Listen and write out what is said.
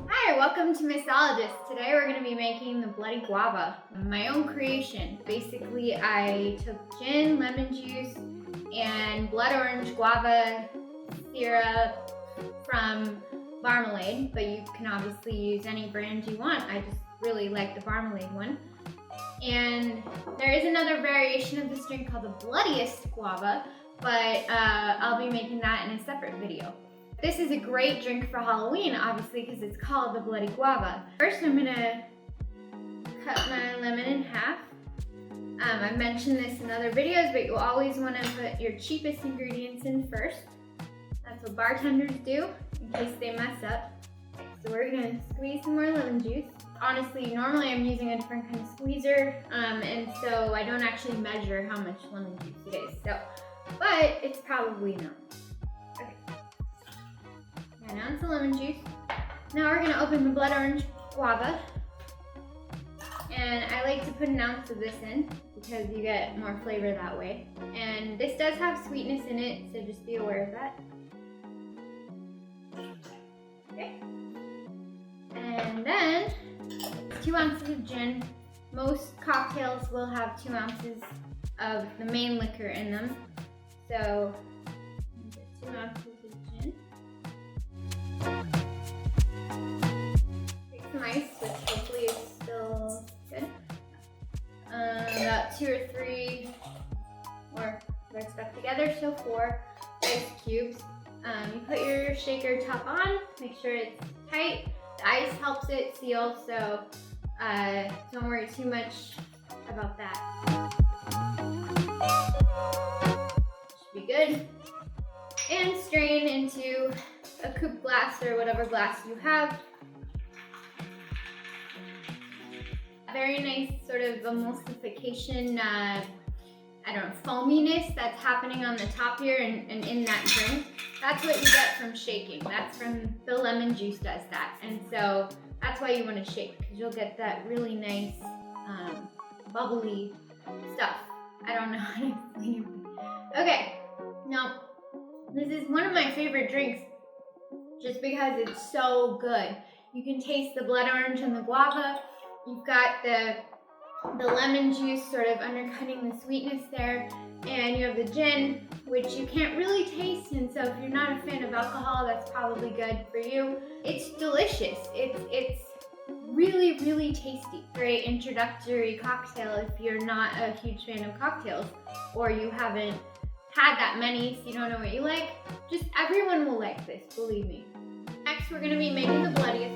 Hi, welcome to Missologist. Today we're going to be making the Bloody Guava, my own creation. Basically, I took gin, lemon juice, and blood orange guava syrup from Marmalade, but you can obviously use any brand you want. I just really like the Marmalade one. And there is another variation of this drink called the Bloodiest Guava, but I'll be making that in a separate video. This is a great drink for Halloween, obviously, because it's called the Bloody Guava. First, I'm gonna cut my lemon in half. I've mentioned this in other videos, but you always want to put your cheapest ingredients in first. That's what bartenders do, in case they mess up. So we're gonna squeeze some more lemon juice. Honestly, normally I'm using a different kind of squeezer, and so I don't actually measure how much lemon juice it is. So, but it's probably not. Okay. An ounce of lemon juice. Now we're gonna open the blood orange guava. And I like to put an ounce of this in because you get more flavor that way. And this does have sweetness in it, so just be aware of that. Okay. And then 2 ounces of gin. Most cocktails will have 2 ounces of the main liquor in them. So 2 ounces of gin. Take some ice, which hopefully is still good. About 2 or 3 more stuff together, so 4 ice cubes. You put your shaker top on, make sure it's tight. The ice helps it seal, so don't worry too much about that. Should be good. And strain into a coupe glass or whatever glass you have. Very nice sort of emulsification, foaminess that's happening on the top here and in that drink. That's what you get from shaking. That's from the lemon juice does that. And so that's why you want to shake, because you'll get that really nice bubbly stuff. I don't know how to explain it. Okay, now this is one of my favorite drinks just because it's so good. You can taste the blood orange and the guava. You've got the lemon juice sort of undercutting the sweetness there, and you have the gin, which you can't really taste, and so if you're not a fan of alcohol, that's probably good for you. It's delicious. It's really, really tasty. Great introductory cocktail if you're not a huge fan of cocktails, or you haven't had that many, so you don't know what you like. Just everyone will like this, believe me. Next, we're gonna be making the Bloodiest